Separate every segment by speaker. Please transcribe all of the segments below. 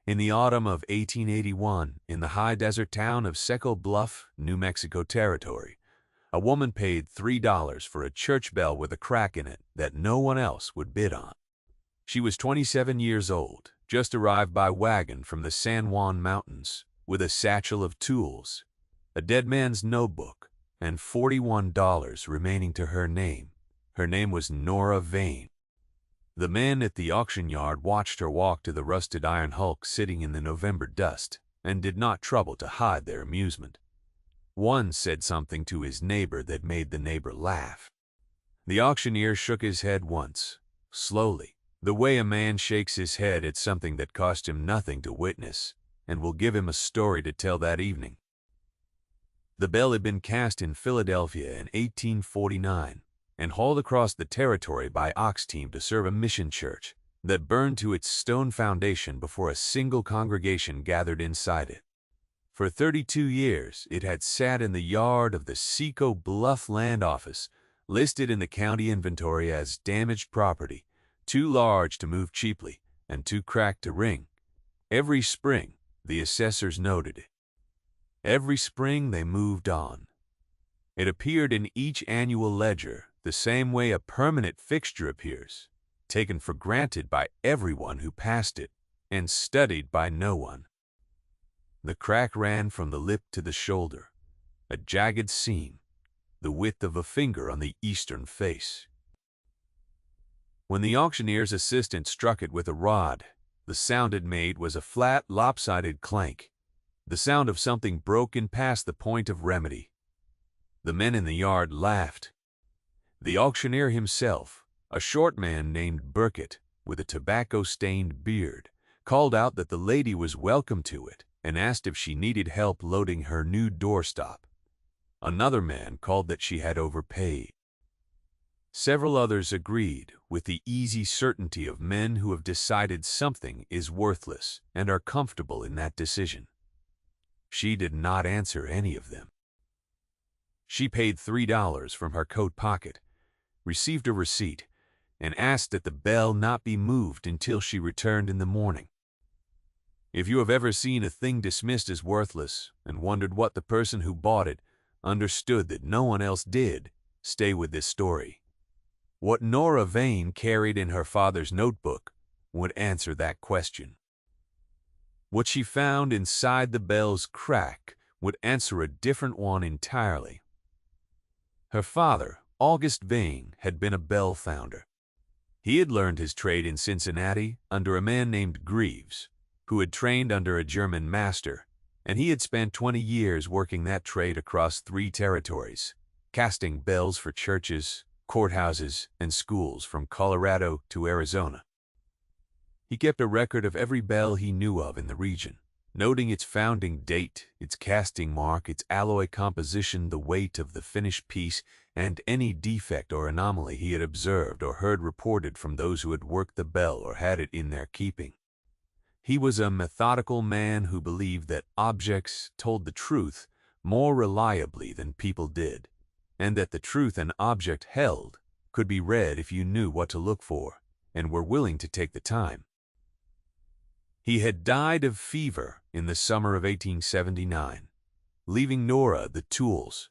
Speaker 1: In the autumn of 1881, in the high desert town of Seco Bluff, New Mexico Territory, a woman paid $3 for a church bell with a crack in it that no one else would bid on. She was 27 years old, just arrived by wagon from the San Juan Mountains, with a satchel of tools, a dead man's notebook, and $41 remaining to her name. Her name was Nora Vane. The men at the auction yard watched her walk to the rusted iron hulk sitting in the November dust, and did not trouble to hide their amusement. One said something to his neighbor that made the neighbor laugh. The auctioneer shook his head once, slowly, the way a man shakes his head at something that cost him nothing to witness, and will give him a story to tell that evening. The bell had been cast in Philadelphia in 1849, and hauled across the territory by ox team to serve a mission church that burned to its stone foundation before a single congregation gathered inside it. For 32 years, it had sat in the yard of the Seco Bluff Land Office, listed in the county inventory as damaged property, too large to move cheaply and too cracked to ring. Every spring, the assessors noted it. Every spring they moved on. It appeared in each annual ledger the same way a permanent fixture appears, taken for granted by everyone who passed it and studied by no one. The crack ran from the lip to the shoulder, a jagged seam, the width of a finger on the eastern face. When the auctioneer's assistant struck it with a rod, the sound it made was a flat, lopsided clank, the sound of something broken past the point of remedy. The men in the yard laughed. The auctioneer himself, a short man named Burkett, with a tobacco-stained beard, called out that the lady was welcome to it and asked if she needed help loading her new doorstop. Another man called that she had overpaid. Several others agreed with the easy certainty of men who have decided something is worthless and are comfortable in that decision. She did not answer any of them. She paid $3 from her coat pocket, received a receipt, and asked that the bell not be moved until she returned in the morning. If you have ever seen a thing dismissed as worthless and wondered what the person who bought it understood that no one else did, stay with this story. What Nora Vane carried in her father's notebook would answer that question. What she found inside the bell's crack would answer a different one entirely. Her father, August Vane, had been a bell founder. He had learned his trade in Cincinnati under a man named Greaves, who had trained under a German master, and he had spent 20 years working that trade across 3 territories, casting bells for churches, courthouses, and schools from Colorado to Arizona. He kept a record of every bell he knew of in the region, noting its founding date, its casting mark, its alloy composition, the weight of the finished piece, and any defect or anomaly he had observed or heard reported from those who had worked the bell or had it in their keeping. He was a methodical man who believed that objects told the truth more reliably than people did, and that the truth an object held could be read if you knew what to look for and were willing to take the time. He had died of fever in the summer of 1879, leaving Nora the tools,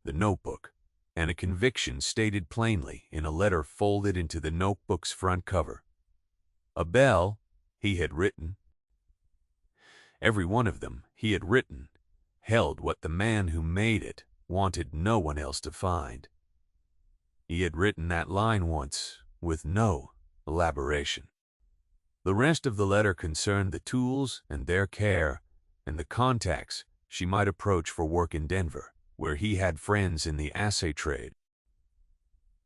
Speaker 1: the notebook, and a conviction stated plainly in a letter folded into the notebook's front cover. A bell, he had written. Every one of them, he had written, held what the man who made it wanted no one else to find. He had written that line once, with no elaboration. The rest of the letter concerned the tools and their care, and the contacts she might approach for work in Denver, where he had friends in the assay trade.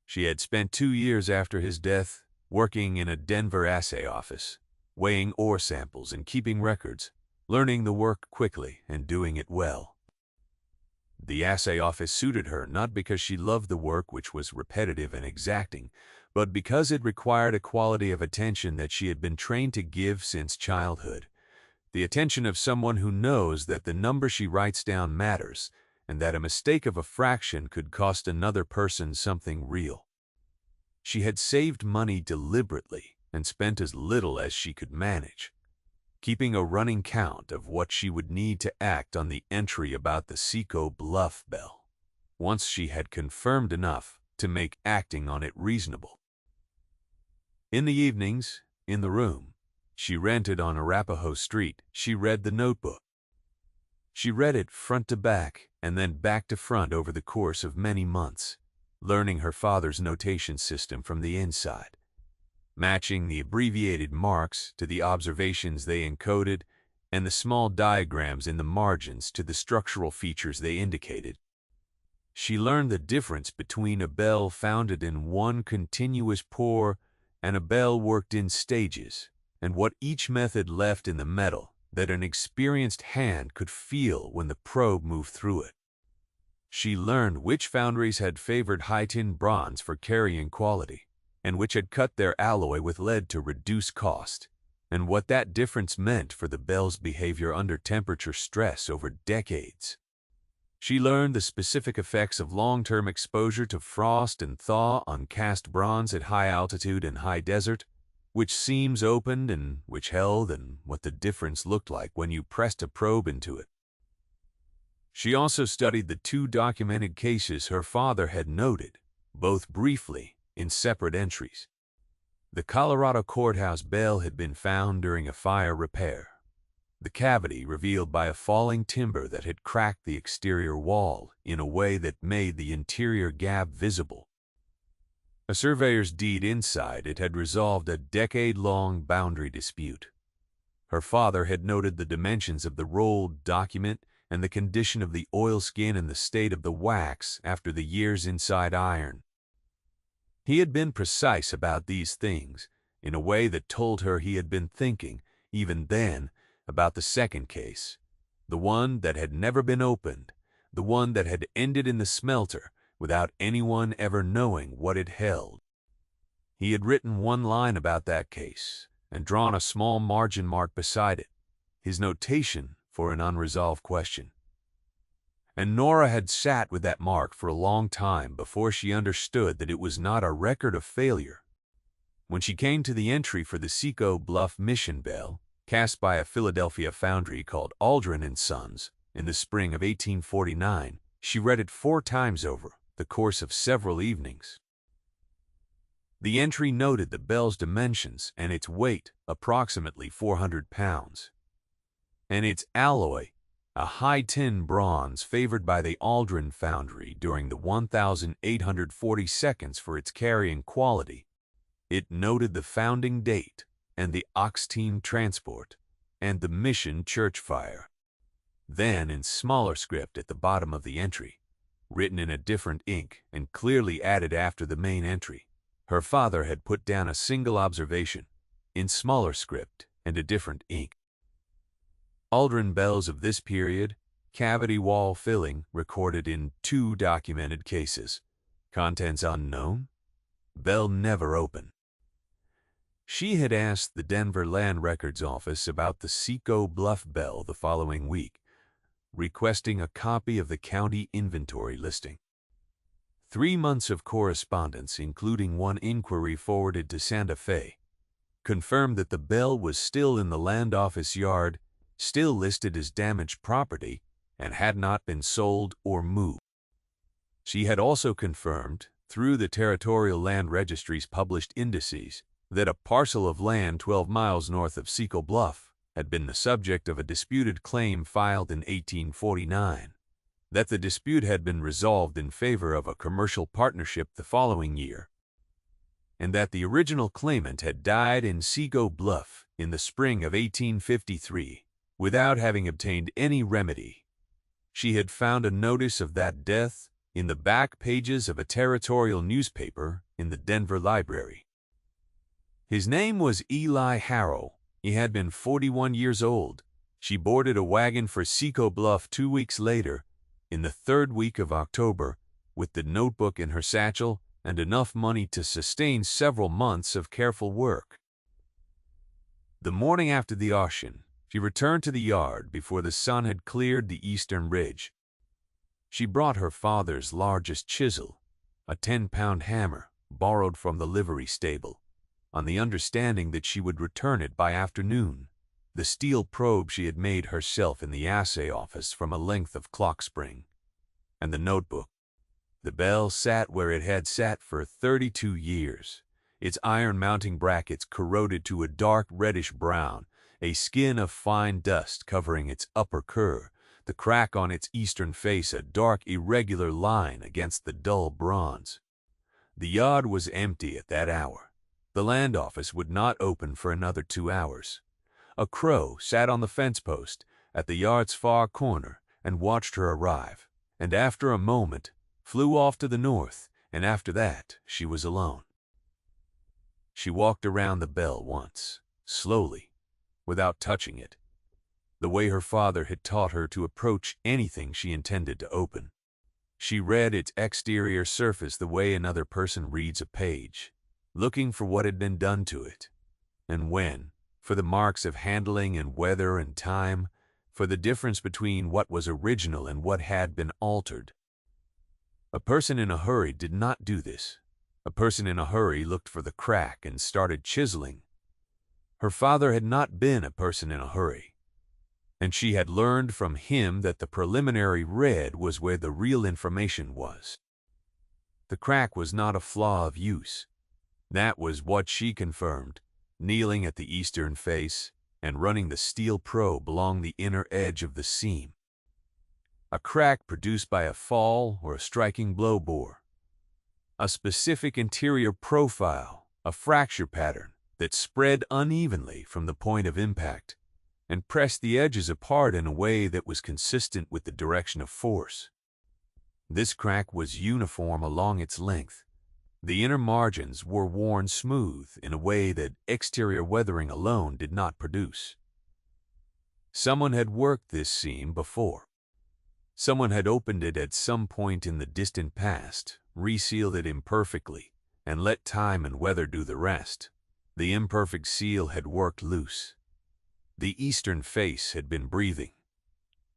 Speaker 1: She had spent 2 years after his death working in a Denver assay office, weighing ore samples and keeping records, learning the work quickly and doing it well. The assay office suited her not because she loved the work, which was repetitive and exacting, but because it required a quality of attention that she had been trained to give since childhood, the attention of someone who knows that the number she writes down matters, and that a mistake of a fraction could cost another person something real. She had saved money deliberately and spent as little as she could manage, keeping a running count of what she would need to act on the entry about the Seco Bluff bell, once she had confirmed enough to make acting on it reasonable. In the evenings, in the room she rented on Arapahoe Street, she read the notebook. She read it front to back and then back to front over the course of many months, learning her father's notation system from the inside, matching the abbreviated marks to the observations they encoded and the small diagrams in the margins to the structural features they indicated. She learned the difference between a bell founded in one continuous pour and a bell worked in stages, and what each method left in the metal that an experienced hand could feel when the probe moved through it. She learned which foundries had favored high-tin bronze for carrying quality, and which had cut their alloy with lead to reduce cost, and what that difference meant for the bell's behavior under temperature stress over decades. She learned the specific effects of long-term exposure to frost and thaw on cast bronze at high altitude and high desert, which seams opened and which held, and what the difference looked like when you pressed a probe into it. She also studied the two documented cases her father had noted, both briefly, in separate entries. The Colorado courthouse bell had been found during a fire repair, the cavity revealed by a falling timber that had cracked the exterior wall in a way that made the interior gap visible. A surveyor's deed inside it had resolved a decade-long boundary dispute. Her father had noted the dimensions of the rolled document and the condition of the oilskin and the state of the wax after the years inside iron. He had been precise about these things in a way that told her he had been thinking, even then, about the second case, the one that had never been opened, the one that had ended in the smelter without anyone ever knowing what it held. He had written one line about that case and drawn a small margin mark beside it, his notation for an unresolved question. And Nora had sat with that mark for a long time before she understood that it was not a record of failure. When she came to the entry for the Seco Bluff mission bell, cast by a Philadelphia foundry called Aldrin & Sons in the spring of 1849, she read it 4 times over the course of several evenings. The entry noted the bell's dimensions and its weight, approximately 400 pounds, and its alloy, a high-tin bronze favored by the Aldrin foundry during the 1,840 seconds for its carrying quality. It noted the founding date and the ox team transport and the mission church fire. Then, in smaller script at the bottom of the entry, written in a different ink and clearly added after the main entry, her father had put down a single observation, in smaller script and a different ink. Aldrin bells of this period, cavity wall filling recorded in 2 documented cases. Contents unknown. Bell never opened. She had asked the Denver Land Records Office about the Seco Bluff bell the following week, requesting a copy of the county inventory listing. 3 months of correspondence, including one inquiry forwarded to Santa Fe, confirmed that the bell was still in the land office yard, still listed as damaged property, and had not been sold or moved. She had also confirmed, through the Territorial Land Registry's published indices, that a parcel of land 12 miles north of Seco Bluff had been the subject of a disputed claim filed in 1849, that the dispute had been resolved in favor of a commercial partnership the following year, and that the original claimant had died in Seco Bluff in the spring of 1853 without having obtained any remedy. She had found a notice of that death in the back pages of a territorial newspaper in the Denver library. His name was Eli Harrow. He had been 41 years old. She boarded a wagon for Seco Bluff 2 weeks later, in the 3rd week of October, with the notebook in her satchel and enough money to sustain several months of careful work. The morning after the auction, she returned to the yard before the sun had cleared the eastern ridge. She brought her father's largest chisel, a 10-pound hammer borrowed from the livery stable, on the understanding that she would return it by afternoon. the steel probe she had made herself in the assay office from a length of clock spring, and the notebook. The bell sat where it had sat for 32 years, its iron mounting brackets corroded to a dark reddish brown, a skin of fine dust covering its upper curve, the crack on its eastern face a dark irregular line against the dull bronze. The yard was empty at that hour. The land office would not open for another 2 hours. A crow sat on the fence post at the yard's far corner and watched her arrive, and after a moment flew off to the north, and after that she was alone. She walked around the bell once, slowly, without touching it, the way her father had taught her to approach anything she intended to open. She read its exterior surface the way another person reads a page, looking for what had been done to it, and when, for the marks of handling and weather and time, for the difference between what was original and what had been altered. A person in a hurry did not do this. A person in a hurry looked for the crack and started chiseling. Her father had not been a person in a hurry, and she had learned from him that the preliminary red was where the real information was. The crack was not a flaw of use. That was what she confirmed, kneeling at the eastern face and running the steel probe along the inner edge of the seam. A crack produced by a fall or a striking blow bore. A specific interior profile, a fracture pattern that spread unevenly from the point of impact and pressed the edges apart in a way that was consistent with the direction of force. This crack was uniform along its length. The inner margins were worn smooth in a way that exterior weathering alone did not produce. Someone had worked this seam before. Someone had opened it at some point in the distant past, resealed it imperfectly, and let time and weather do the rest. The imperfect seal had worked loose. The eastern face had been breathing,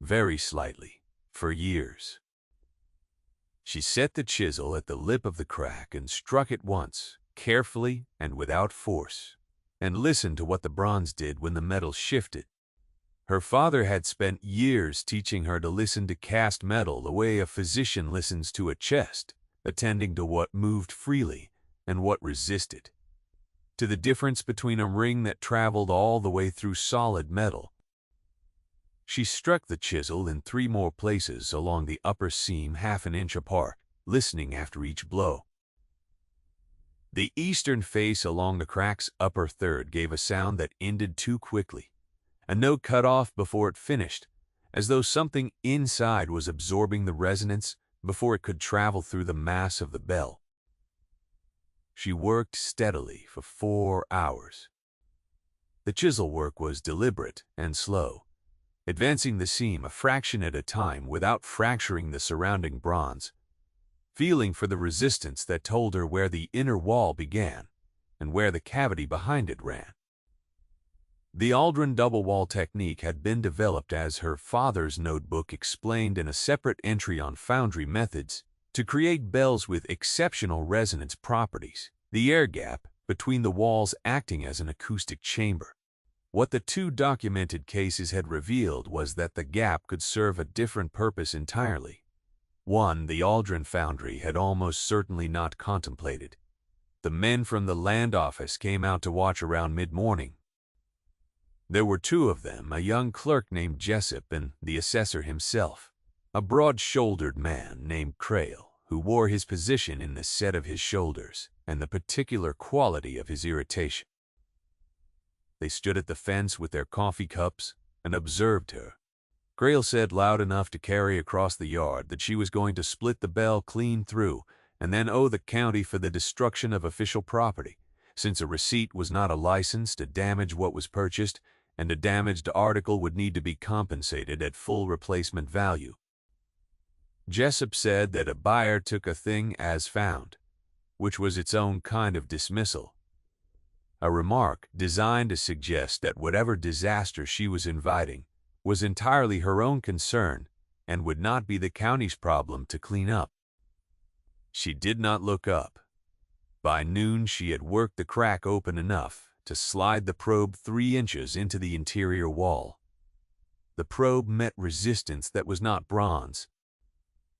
Speaker 1: very slightly, for years. She set the chisel at the lip of the crack and struck it once, carefully and without force, and listened to what the bronze did when the metal shifted. Her father had spent years teaching her to listen to cast metal the way a physician listens to a chest, attending to what moved freely and what resisted, to the difference between a ring that traveled all the way through solid metal. She struck the chisel in 3 more places along the upper seam half an inch apart, listening after each blow. The eastern face along the crack's upper third gave a sound that ended too quickly, a note cut off before it finished, as though something inside was absorbing the resonance before it could travel through the mass of the bell. She worked steadily for 4 hours. The chisel work was deliberate and slow, advancing the seam a fraction at a time without fracturing the surrounding bronze, feeling for the resistance that told her where the inner wall began and where the cavity behind it ran. The Aldrin double wall technique had been developed, as her father's notebook explained in a separate entry on foundry methods, to create bells with exceptional resonance properties, the air gap between the walls acting as an acoustic chamber. What the 2 documented cases had revealed was that the gap could serve a different purpose entirely. One the Aldrin foundry had almost certainly not contemplated. The men from the land office came out to watch around mid-morning. There were 2 of them, a young clerk named Jessup and the assessor himself, a broad-shouldered man named Crail, who wore his position in the set of his shoulders and the particular quality of his irritation. They stood at the fence with their coffee cups and observed her. Crail said loud enough to carry across the yard that she was going to split the bell clean through and then owe the county for the destruction of official property, since a receipt was not a license to damage what was purchased, and a damaged article would need to be compensated at full replacement value. Jessup said that a buyer took a thing as found, which was its own kind of dismissal, a remark designed to suggest that whatever disaster she was inviting was entirely her own concern and would not be the county's problem to clean up. She did not look up. By noon she had worked the crack open enough to slide the probe 3 inches into the interior wall. The probe met resistance that was not bronze.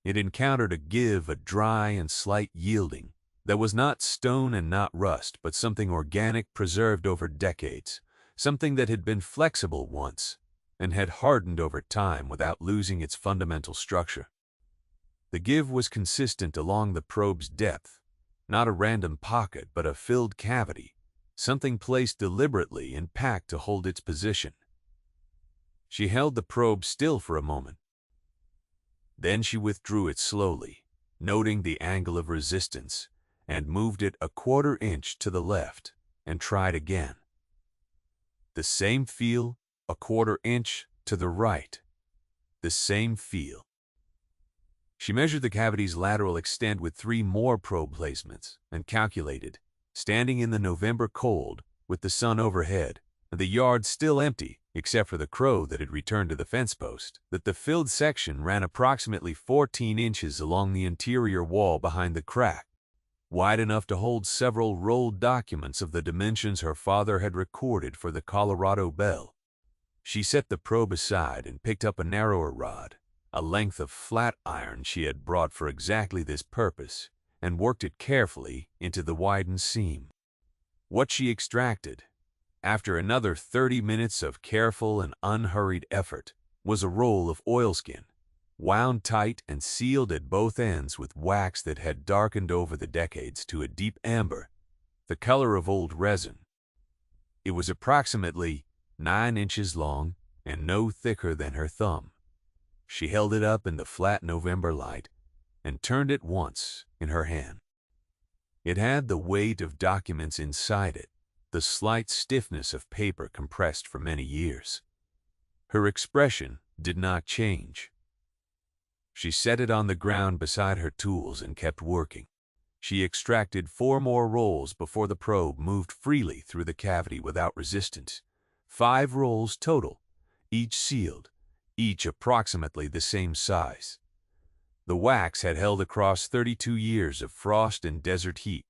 Speaker 1: It encountered a dry and slight yielding that was not stone and not rust, but something organic preserved over decades, something that had been flexible once and had hardened over time without losing its fundamental structure. The give was consistent along the probe's depth, not a random pocket but a filled cavity, something placed deliberately and packed to hold its position. She held the probe still for a moment. Then she withdrew it slowly, noting the angle of resistance, and moved it a 1/4 inch to the left and tried again. The same feel, a 1/4 inch to the right. The same feel. She measured the cavity's lateral extent with 3 more probe placements and calculated, standing in the November cold with the sun overhead and the yard still empty except for the crow that had returned to the fence post, that the filled section ran approximately 14 inches along the interior wall behind the crack, wide enough to hold several rolled documents of the dimensions her father had recorded for the Colorado Bell. She set the probe aside and picked up a narrower rod, a length of flat iron she had brought for exactly this purpose, and worked it carefully into the widened seam. What she extracted, after another 30 minutes of careful and unhurried effort, was a roll of oilskin, wound tight and sealed at both ends with wax that had darkened over the decades to a deep amber, the color of old resin. It was approximately 9 inches long and no thicker than her thumb. She held it up in the flat November light and turned it once in her hand. It had the weight of documents inside it, the slight stiffness of paper compressed for many years. Her expression did not change. She set it on the ground beside her tools and kept working. She extracted 4 more rolls before the probe moved freely through the cavity without resistance. 5 rolls total, each sealed, each approximately the same size. The wax had held across 32 years of frost and desert heat.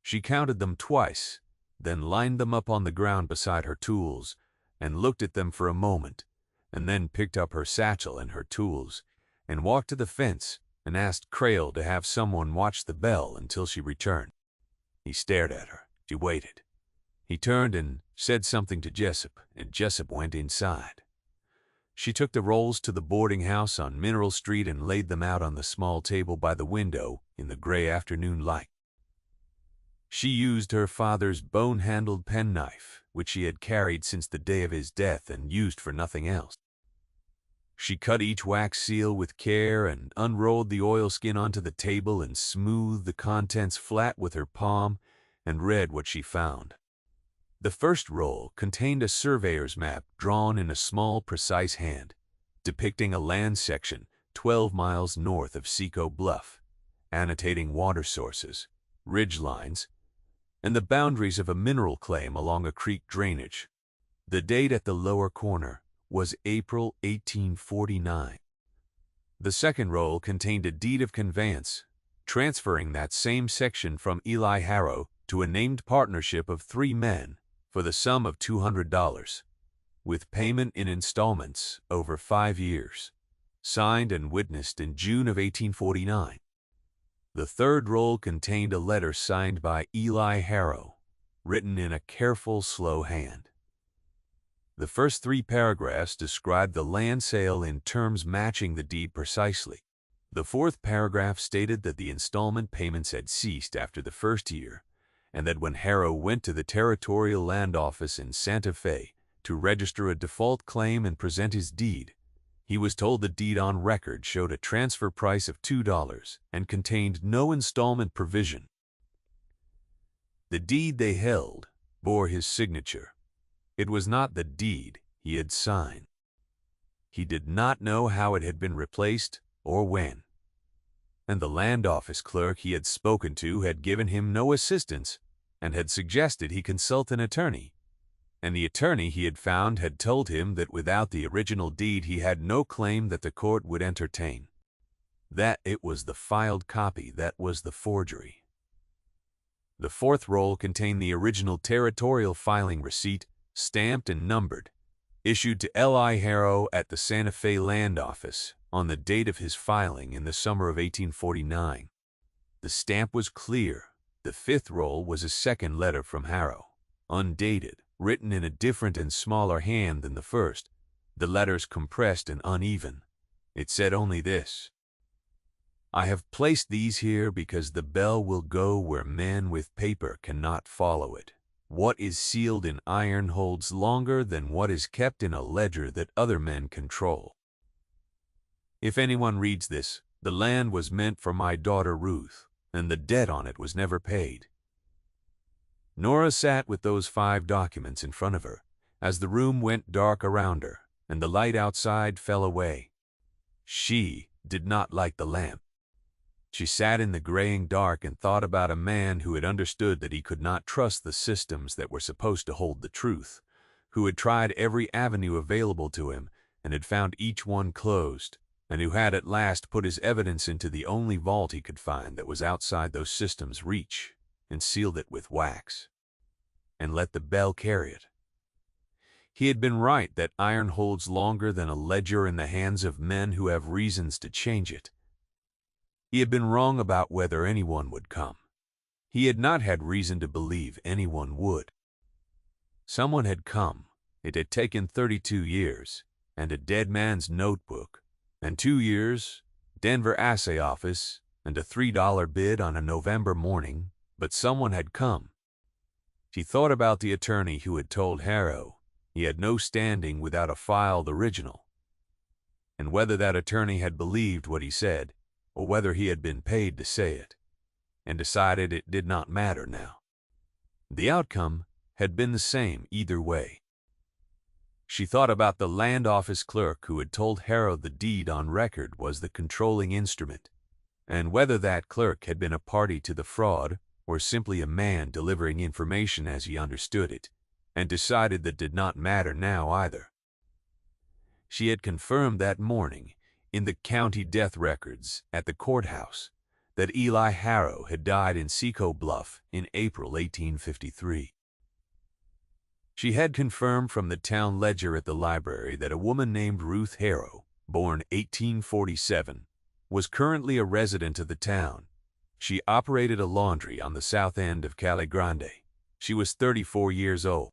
Speaker 1: She counted them twice, then lined them up on the ground beside her tools and looked at them for a moment, and then picked up her satchel and her tools and walked to the fence and asked Crail to have someone watch the bell until she returned. He stared at her. She waited. He turned and said something to Jessup, and Jessup went inside. She took the rolls to the boarding house on Mineral Street and laid them out on the small table by the window in the gray afternoon light. She used her father's bone-handled penknife, which she had carried since the day of his death and used for nothing else. She cut each wax seal with care and unrolled the oilskin onto the table and smoothed the contents flat with her palm and read what she found. The first roll contained a surveyor's map drawn in a small, precise hand, depicting a land section 12 miles north of Seco Bluff, annotating water sources, ridge lines, and the boundaries of a mineral claim along a creek drainage. The date at the lower corner was April 1849. The second roll contained a deed of conveyance, transferring that same section from Eli Harrow to a named partnership of 3 men for the sum of $200, with payment in installments over 5 years, signed and witnessed in June of 1849. The third roll contained a letter signed by Eli Harrow, written in a careful, slow hand. The first 3 paragraphs described the land sale in terms matching the deed precisely. The 4th paragraph stated that the installment payments had ceased after the first year, and that when Harrow went to the Territorial Land Office in Santa Fe to register a default claim and present his deed, he was told the deed on record showed a transfer price of $2 and contained no installment provision. The deed they held bore his signature. It was not the deed he had signed. He did not know how it had been replaced or when. And the land office clerk he had spoken to had given him no assistance and had suggested he consult an attorney. And the attorney he had found had told him that without the original deed he had no claim that the court would entertain. That it was the filed copy that was the forgery. The fourth roll contained the original territorial filing receipt, stamped and numbered, issued to Eli Harrow at the Santa Fe Land Office on the date of his filing in the summer of 1849. The stamp was clear. The fifth roll was a second letter from Harrow, undated, written in a different and smaller hand than the first, the letters compressed and uneven. It said only this: "I have placed these here because the bell will go where men with paper cannot follow it. What is sealed in iron holds longer than what is kept in a ledger that other men control. If anyone reads this, the land was meant for my daughter Ruth, and the debt on it was never paid." Nora sat with those 5 documents in front of her as the room went dark around her and the light outside fell away. She did not light the lamp. She sat in the graying dark and thought about a man who had understood that he could not trust the systems that were supposed to hold the truth, who had tried every avenue available to him and had found each one closed, and who had at last put his evidence into the only vault he could find that was outside those systems' reach, and sealed it with wax, and let the bell carry it. He had been right that iron holds longer than a ledger in the hands of men who have reasons to change it. He had been wrong about whether anyone would come. He had not had reason to believe anyone would. Someone had come. It had taken 32 years, and a dead man's notebook, and 2 years, Denver assay office, and a $3 bid on a November morning, but someone had come. She thought about the attorney who had told Harrow he had no standing without a filed original, and whether that attorney had believed what he said, or whether he had been paid to say it, and decided it did not matter now. The outcome had been the same either way. She thought about the land office clerk who had told Harrow the deed on record was the controlling instrument, and whether that clerk had been a party to the fraud or simply a man delivering information as he understood it, and decided that did not matter now either. She had confirmed that morning in the county death records at the courthouse that Eli Harrow had died in Seco Bluff in April 1853. She had confirmed from the town ledger at the library that a woman named Ruth Harrow, born 1847, was currently a resident of the town. She operated a laundry on the south end of Cali Grande. She was 34 years old.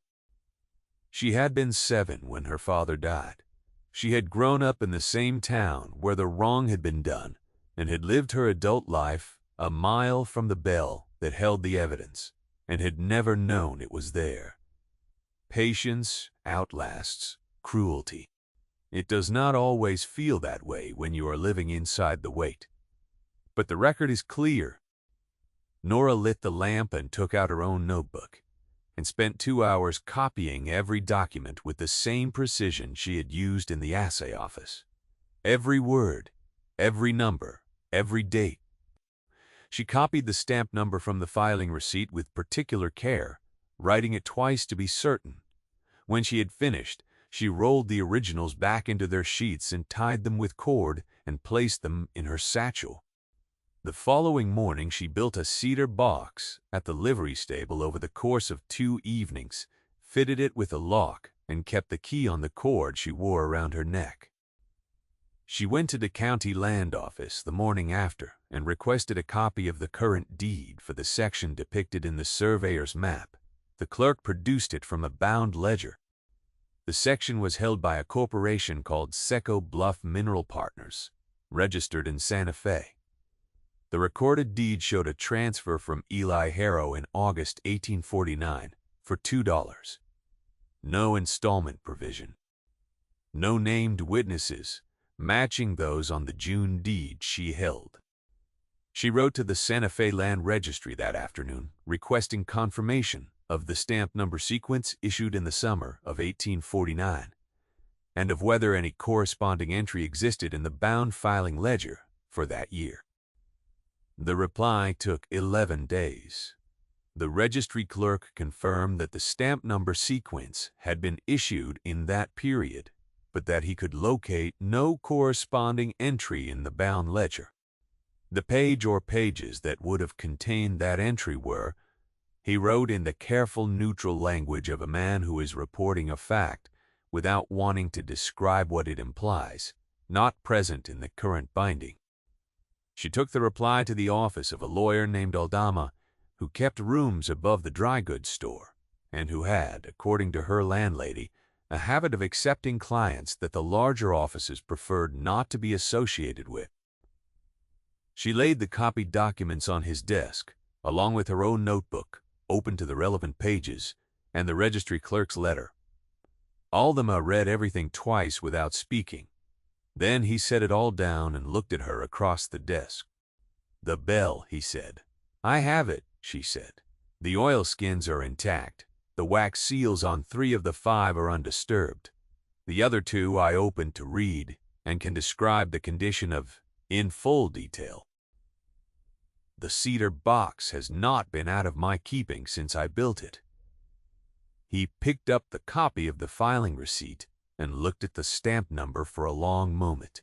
Speaker 1: She had been 7 when her father died. She had grown up in the same town where the wrong had been done and had lived her adult life a mile from the bell that held the evidence and had never known it was there. Patience outlasts cruelty. It does not always feel that way when you are living inside the weight. But the record is clear. Nora lit the lamp and took out her own notebook, and spent 2 hours copying every document with the same precision she had used in the assay office. Every word, every number, every date. She copied the stamp number from the filing receipt with particular care, writing it twice to be certain. When she had finished, she rolled the originals back into their sheets and tied them with cord and placed them in her satchel. The following morning she built a cedar box at the livery stable over the course of 2 evenings, fitted it with a lock, and kept the key on the cord she wore around her neck. She went to the county land office the morning after and requested a copy of the current deed for the section depicted in the surveyor's map. The clerk produced it from a bound ledger. The section was held by a corporation called Seco Bluff Mineral Partners, registered in Santa Fe. The recorded deed showed a transfer from Eli Harrow in August 1849 for $2. No installment provision. No named witnesses, matching those on the June deed she held. She wrote to the Santa Fe Land Registry that afternoon, requesting confirmation of the stamp number sequence issued in the summer of 1849, and of whether any corresponding entry existed in the bound filing ledger for that year. The reply took 11 days. The registry clerk confirmed that the stamp number sequence had been issued in that period, but that he could locate no corresponding entry in the bound ledger. The page or pages that would have contained that entry were He wrote in the careful, neutral language of a man who is reporting a fact without wanting to describe what it implies, not present in the current binding. She took the reply to the office of a lawyer named Aldama, who kept rooms above the dry goods store, and who had, according to her landlady, a habit of accepting clients that the larger offices preferred not to be associated with. She laid the copied documents on his desk, along with her own notebook, open to the relevant pages, and the registry clerk's letter. Aldama read everything twice without speaking. Then he set it all down and looked at her across the desk. "The bell," he said. "I have it," she said. "The oilskins are intact. The wax seals on 3 of the 5 are undisturbed. The other 2 I opened to read and can describe the condition of in full detail. The cedar box has not been out of my keeping since I built it." He picked up the copy of the filing receipt and looked at the stamp number for a long moment.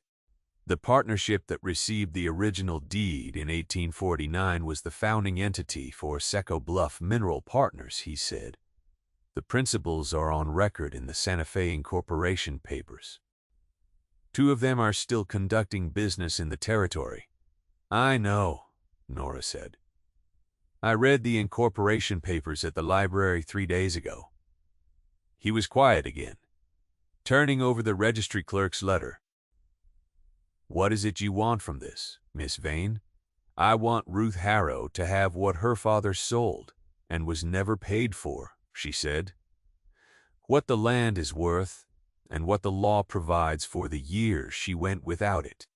Speaker 1: The partnership that received the original deed in 1849 was the founding entity for Seco Bluff Mineral Partners, he said. The principals are on record in the Santa Fe Incorporation papers. 2 of them are still conducting business in the territory. "I know," Nora said. "I read the incorporation papers at the library 3 days ago." He was quiet again, turning over the registry clerk's letter. "What is it you want from this, Miss Vane?" "I want Ruth Harrow to have what her father sold and was never paid for," she said. "What the land is worth and what the law provides for the years she went without it.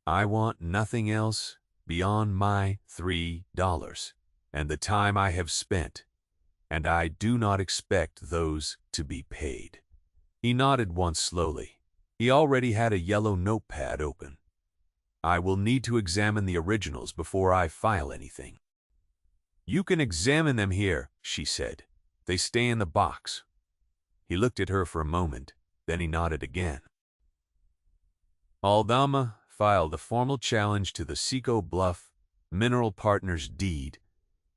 Speaker 1: I want nothing else beyond my $3 and the time I have spent, and I do not expect those to be paid." He nodded once slowly. He already had a yellow notepad open. "I will need to examine the originals before I file anything." "You can examine them here," she said. "They stay in the box." He looked at her for a moment, then he nodded again. Aldama filed a formal challenge to the Seco Bluff Mineral Partners deed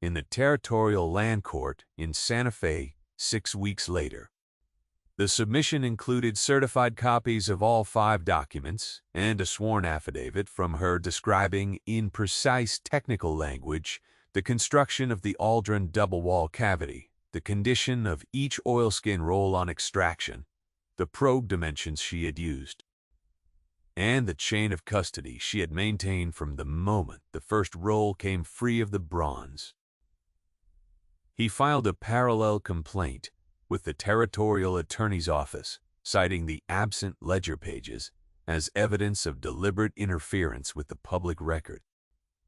Speaker 1: in the Territorial Land Court in Santa Fe 6 weeks later. The submission included certified copies of all 5 documents and a sworn affidavit from her describing in precise technical language the construction of the Aldrin double-wall cavity, the condition of each oilskin roll on extraction, the probe dimensions she had used, and the chain of custody she had maintained from the moment the first roll came free of the bronze. He filed a parallel complaint with the Territorial Attorney's Office, citing the absent ledger pages as evidence of deliberate interference with the public record.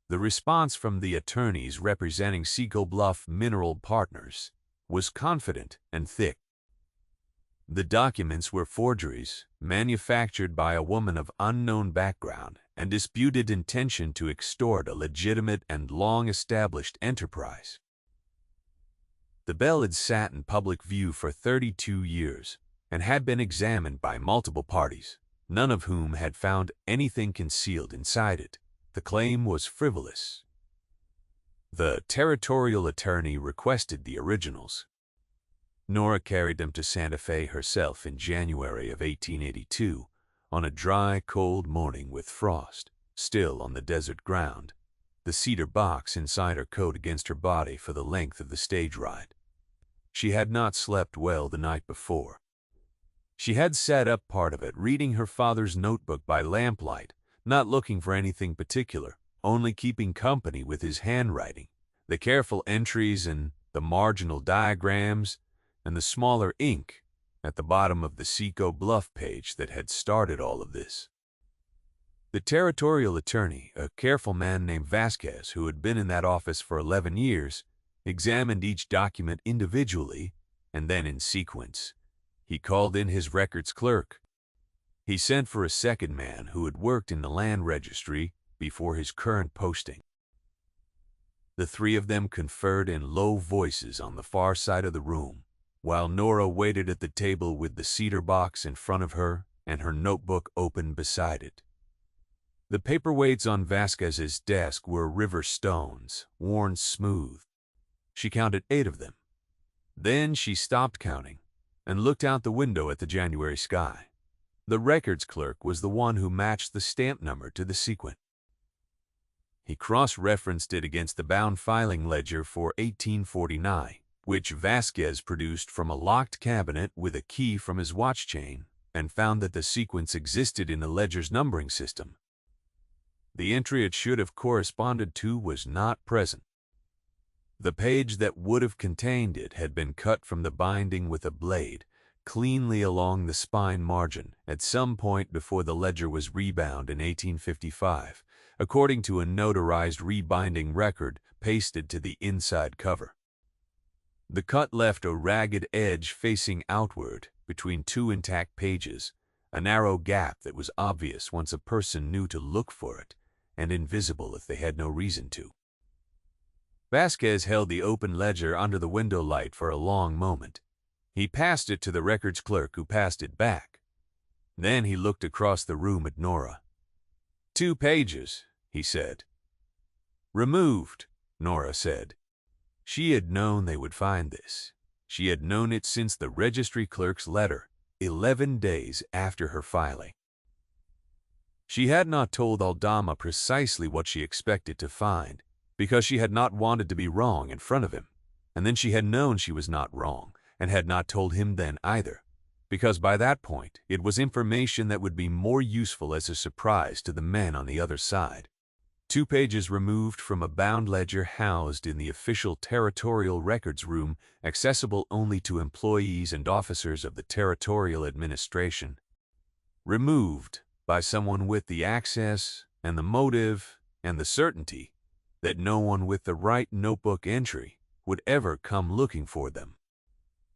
Speaker 1: The response from the attorneys representing Seco Bluff Mineral Partners was confident and thick. The documents were forgeries manufactured by a woman of unknown background and disputed intention to extort a legitimate and long-established enterprise. The bell had sat in public view for 32 years and had been examined by multiple parties, none of whom had found anything concealed inside it. The claim was frivolous. The territorial attorney requested the originals. Nora carried them to Santa Fe herself in January of 1882, on a dry, cold morning with frost still on the desert ground, the cedar box inside her coat against her body for the length of the stage ride. She had not slept well the night before. She had sat up part of it reading her father's notebook by lamplight, not looking for anything particular, only keeping company with his handwriting, the careful entries and the marginal diagrams, and the smaller ink at the bottom of the Seco Bluff page that had started all of this. The territorial attorney, a careful man named Vasquez who had been in that office for 11 years, examined each document individually and then in sequence. He called in his records clerk. He sent for a second man who had worked in the land registry before his current posting. The 3 of them conferred in low voices on the far side of the room, while Nora waited at the table with the cedar box in front of her and her notebook open beside it. The paperweights on Vasquez's desk were river stones, worn smooth. She counted 8 of them. Then she stopped counting and looked out the window at the January sky. The records clerk was the one who matched the stamp number to the sequin. He cross-referenced it against the bound filing ledger for 1849, which Vasquez produced from a locked cabinet with a key from his watch chain, and found that the sequence existed in the ledger's numbering system. The entry it should have corresponded to was not present. The page that would have contained it had been cut from the binding with a blade, cleanly along the spine margin, at some point before the ledger was rebound in 1855, according to a notarized rebinding record pasted to the inside cover. The cut left a ragged edge facing outward between 2 intact pages, a narrow gap that was obvious once a person knew to look for it, and invisible if they had no reason to. Vasquez held the open ledger under the window light for a long moment. He passed it to the records clerk, who passed it back. Then he looked across the room at Nora. 2 pages, he said. Removed, Nora said. She had known they would find this. She had known it since the registry clerk's letter, 11 days after her filing. She had not told Aldama precisely what she expected to find, because she had not wanted to be wrong in front of him, and then she had known she was not wrong, and had not told him then either, because by that point it was information that would be more useful as a surprise to the men on the other side. 2 pages removed from a bound ledger housed in the official territorial records room, accessible only to employees and officers of the territorial administration. Removed by someone with the access and the motive and the certainty that no one with the right notebook entry would ever come looking for them.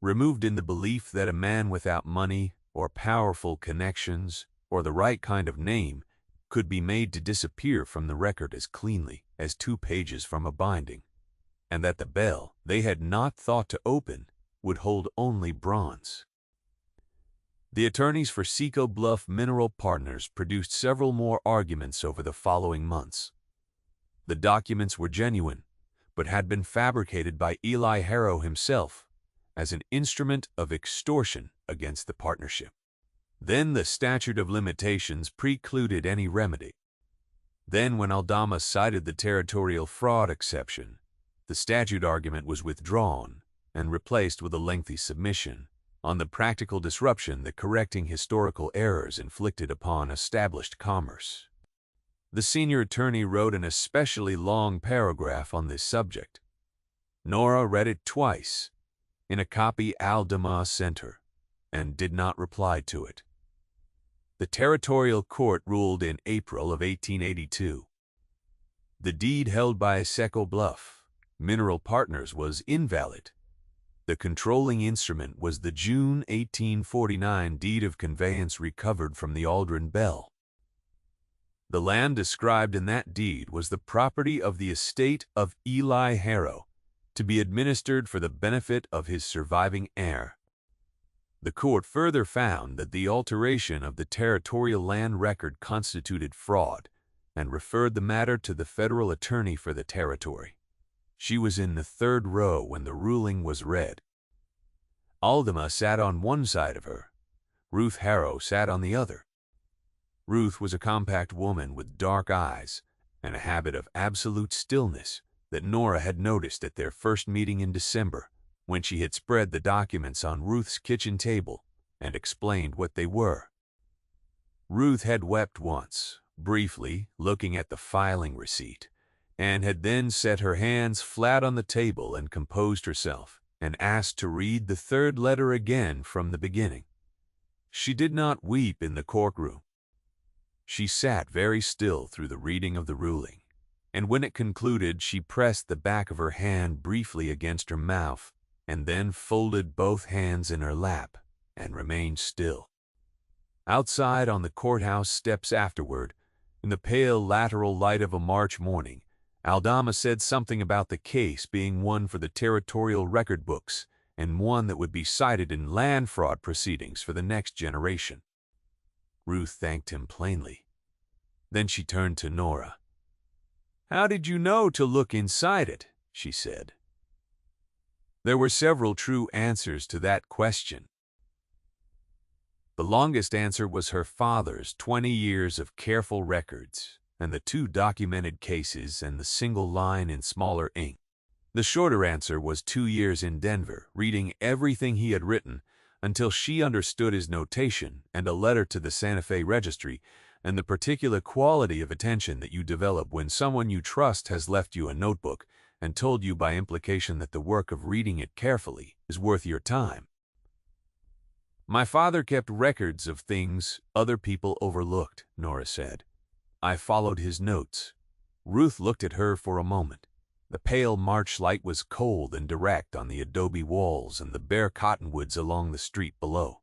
Speaker 1: Removed in the belief that a man without money or powerful connections or the right kind of name could be made to disappear from the record as cleanly as 2 pages from a binding, and that the bell they had not thought to open would hold only bronze. The attorneys for Seco Bluff Mineral Partners produced several more arguments over the following months. The documents were genuine, but had been fabricated by Eli Harrow himself as an instrument of extortion against the partnership. Then the statute of limitations precluded any remedy. Then when Aldama cited the territorial fraud exception, the statute argument was withdrawn and replaced with a lengthy submission on the practical disruption that correcting historical errors inflicted upon established commerce. The senior attorney wrote an especially long paragraph on this subject. Nora read it twice, in a copy Aldama sent her, and did not reply to it. The territorial court ruled in April of 1882. The deed held by Seco Bluff Mineral Partners was invalid. The controlling instrument was the June 1849 deed of conveyance recovered from the Aldrin Bell. The land described in that deed was the property of the estate of Eli Harrow, to be administered for the benefit of his surviving heir. The court further found that the alteration of the territorial land record constituted fraud, and referred the matter to the federal attorney for the territory. She was in the 3rd row when the ruling was read. Aldama sat on one side of her. Ruth Harrow sat on the other. Ruth was a compact woman with dark eyes and a habit of absolute stillness that Nora had noticed at their first meeting in December, when she had spread the documents on Ruth's kitchen table and explained what they were. Ruth had wept once, briefly, looking at the filing receipt, and had then set her hands flat on the table and composed herself, and asked to read the 3rd letter again from the beginning. She did not weep in the courtroom. She sat very still through the reading of the ruling, and when it concluded, she pressed the back of her hand briefly against her mouth, and then folded both hands in her lap and remained still. Outside on the courthouse steps afterward, in the pale lateral light of a March morning, Aldama said something about the case being one for the territorial record books and one that would be cited in land fraud proceedings for the next generation. Ruth thanked him plainly. Then she turned to Nora. "How did you know to look inside it?" she said. There were several true answers to that question. The longest answer was her father's 20 years of careful records, and the 2 documented cases and the single line in smaller ink. The shorter answer was 2 years in Denver, reading everything he had written until she understood his notation and a letter to the Santa Fe registry, and the particular quality of attention that you develop when someone you trust has left you a notebook and told you by implication that the work of reading it carefully is worth your time. My father kept records of things other people overlooked, Nora said. I followed his notes. Ruth looked at her for a moment. The pale March light was cold and direct on the adobe walls and the bare cottonwoods along the street below.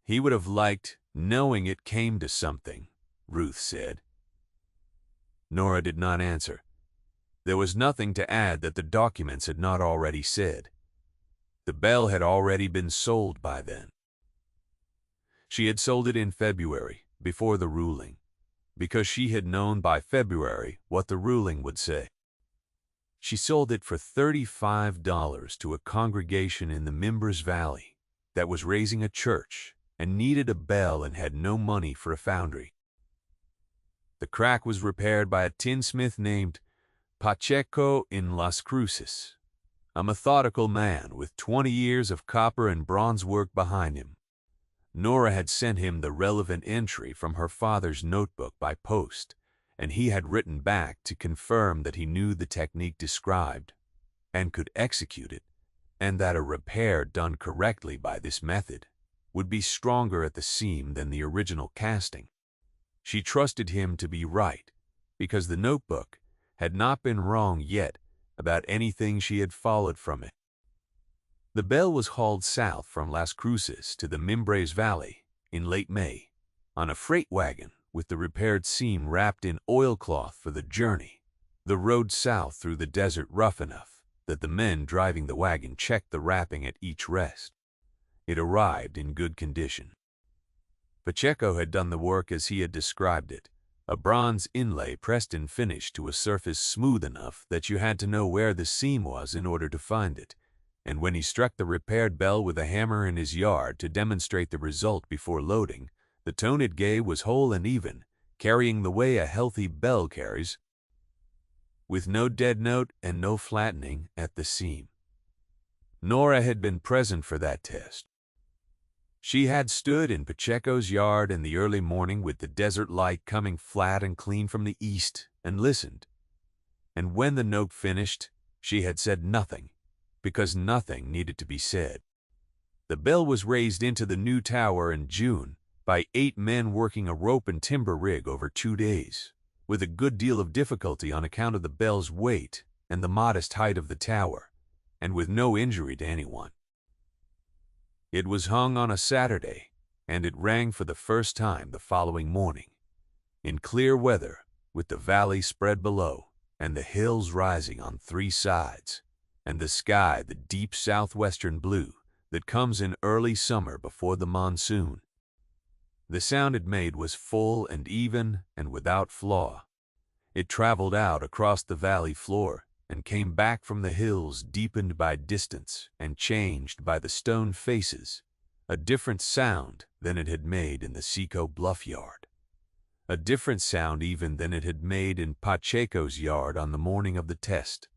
Speaker 1: He would have liked knowing it came to something, Ruth said. Nora did not answer. There was nothing to add that the documents had not already said. The bell had already been sold by then. She had sold it in February, before the ruling, because she had known by February what the ruling would say. She sold it for $35 to a congregation in the Mimbres Valley that was raising a church and needed a bell and had no money for a foundry. The crack was repaired by a tinsmith named Pacheco in Las Cruces, a methodical man with 20 years of copper and bronze work behind him. Nora had sent him the relevant entry from her father's notebook by post, and he had written back to confirm that he knew the technique described and could execute it, and that a repair done correctly by this method would be stronger at the seam than the original casting. She trusted him to be right, because the notebook had not been wrong yet about anything she had followed from it. The bell was hauled south from Las Cruces to the Mimbres Valley in late May on a freight wagon with the repaired seam wrapped in oilcloth for the journey. The road south through the desert rough enough that the men driving the wagon checked the wrapping at each rest. It arrived in good condition. Pacheco had done the work as he had described it, a bronze inlay pressed and finished to a surface smooth enough that you had to know where the seam was in order to find it, and when he struck the repaired bell with a hammer in his yard to demonstrate the result before loading, the tone it gave was whole and even, carrying the way a healthy bell carries, with no dead note and no flattening at the seam. Nora had been present for that test. She had stood in Pacheco's yard in the early morning with the desert light coming flat and clean from the east and listened. And when the note finished, she had said nothing, because nothing needed to be said. The bell was raised into the new tower in June by 8 men working a rope and timber rig over 2 days, with a good deal of difficulty on account of the bell's weight and the modest height of the tower, and with no injury to anyone. It was hung on a Saturday, and it rang for the first time the following morning, in clear weather, with the valley spread below, and the hills rising on 3 sides, and the sky the deep southwestern blue that comes in early summer before the monsoon. The sound it made was full and even and without flaw. It traveled out across the valley floor and came back from the hills deepened by distance and changed by the stone faces, a different sound than it had made in the Seco Bluff yard. A different sound even than it had made in Pacheco's yard on the morning of the test,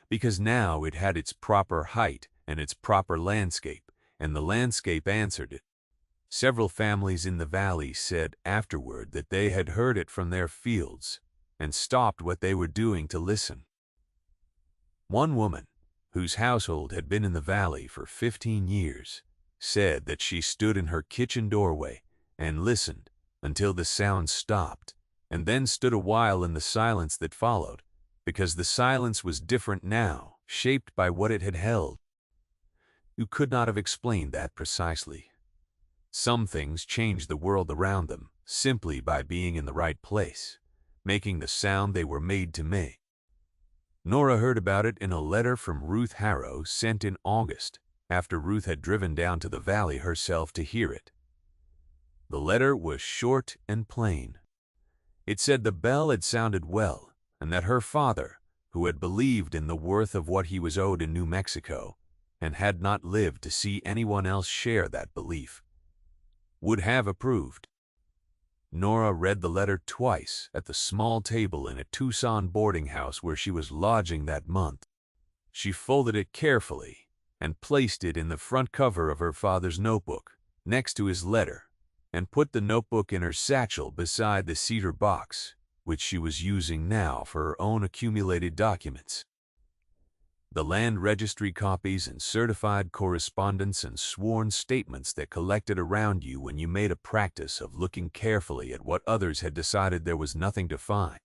Speaker 1: because now it had its proper height and its proper landscape, and the landscape answered it. Several families in the valley said afterward that they had heard it from their fields and stopped what they were doing to listen. One woman, whose household had been in the valley for 15 years, said that she stood in her kitchen doorway and listened until the sound stopped, and then stood a while in the silence that followed, because the silence was different now, shaped by what it had held. You could not have explained that precisely. Some things changed the world around them simply by being in the right place, making the sound they were made to make. Nora heard about it in a letter from Ruth Harrow sent in August, after Ruth had driven down to the valley herself to hear it. The letter was short and plain. It said the bell had sounded well, and that her father, who had believed in the worth of what he was owed in New Mexico and had not lived to see anyone else share that belief, would have approved. Nora read the letter twice at the small table in a Tucson boarding house where she was lodging that month. She folded it carefully and placed it in the front cover of her father's notebook, next to his letter, and put the notebook in her satchel beside the cedar box, which she was using now for her own accumulated documents. The land registry copies and certified correspondence and sworn statements that collected around you when you made a practice of looking carefully at what others had decided there was nothing to find.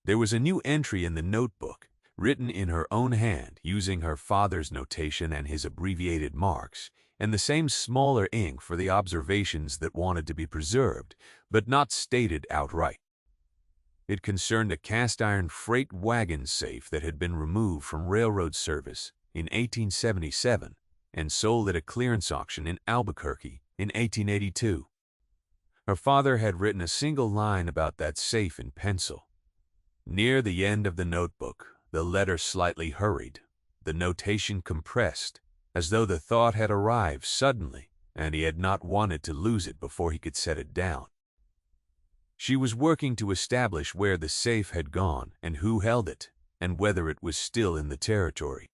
Speaker 1: There was a new entry in the notebook, written in her own hand using her father's notation and his abbreviated marks, and the same smaller ink for the observations that wanted to be preserved, but not stated outright. It concerned a cast-iron freight wagon safe that had been removed from railroad service in 1877 and sold at a clearance auction in Albuquerque in 1882. Her father had written a single line about that safe in pencil. Near the end of the notebook, the letter slightly hurried, the notation compressed, as though the thought had arrived suddenly and he had not wanted to lose it before he could set it down. She was working to establish where the safe had gone and who held it, and whether it was still in the territory.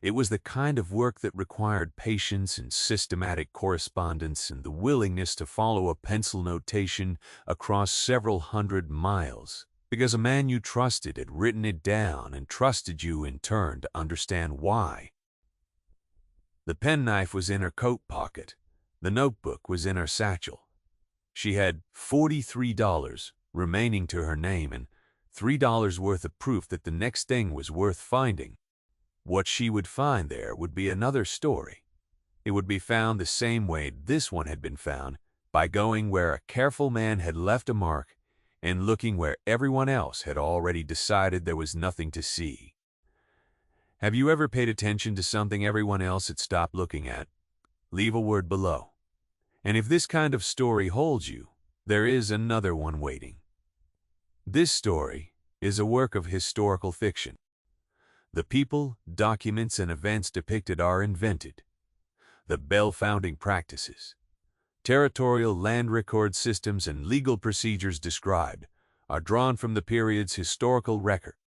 Speaker 1: It was the kind of work that required patience and systematic correspondence and the willingness to follow a pencil notation across several hundred miles, because a man you trusted had written it down and trusted you in turn to understand why. The penknife was in her coat pocket. The notebook was in her satchel. She had $43 remaining to her name and $3 worth of proof that the next thing was worth finding. What she would find there would be another story. It would be found the same way this one had been found, by going where a careful man had left a mark and looking where everyone else had already decided there was nothing to see. Have you ever paid attention to something everyone else had stopped looking at? Leave a word below. And if this kind of story holds you, there is another one waiting. This story is a work of historical fiction. The people, documents, and events depicted are invented. The Bell founding practices, territorial land record systems, and legal procedures described are drawn from the period's historical record.